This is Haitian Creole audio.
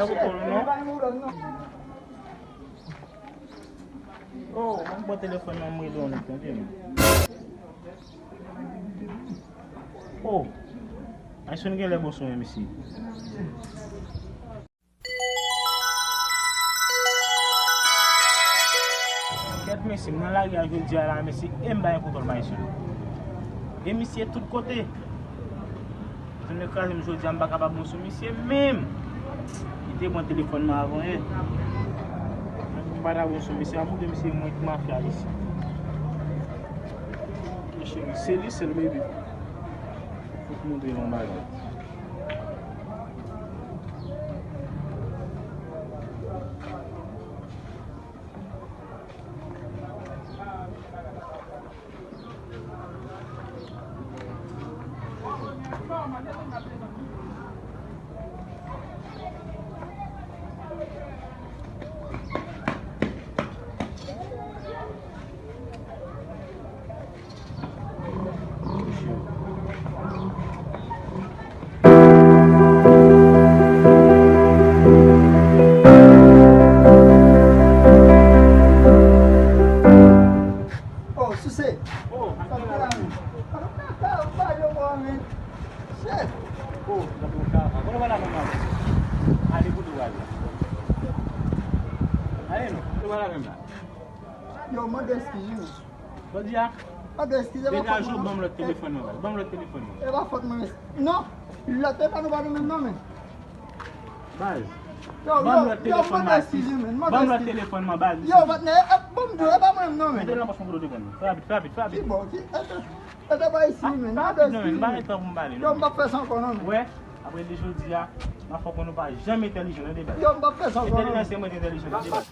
Oh, mwen pou telefon nan mwen do ane ten. Oh, an son gen le boson misi. Ket misi, mwen la gen jodi a la misi, mba yon koutol ma yon. E misi tout kote. Je ne sais pas si je ne capable de monsieur même. Il était mon téléphone avant. Je ne sais pas si monsieur a de monsieur moi qui m'a fait ici. C'est lui, c'est le bébé. Il faut que montrer mon bagage. Yo, mwen de eskizi. Bon dia. Mwen de eskizi. Ben a jou bom le téléphone. Bom le téléphone. E va fote mwen. Non, le téléphone nou ba nou men non men. Baz. Yo, Bom le mwen téléphone de eskizi men. Bom le téléphone ma baz. Yo, vatne, bom do, e ba mwen non men. Mwen la pas mon téléphone. Rapide. Ki bo, ki, e te ba isi men. Mwen de eskizi men. Yo, mwen ba fè san kon non men. Ouais, après les jours d'hier, ma foi qu'on ne va jamais intelligent dans le débat. Yo, mwen ba fè san kon non men. Intelligent, c'est moi intelligent dans le débat.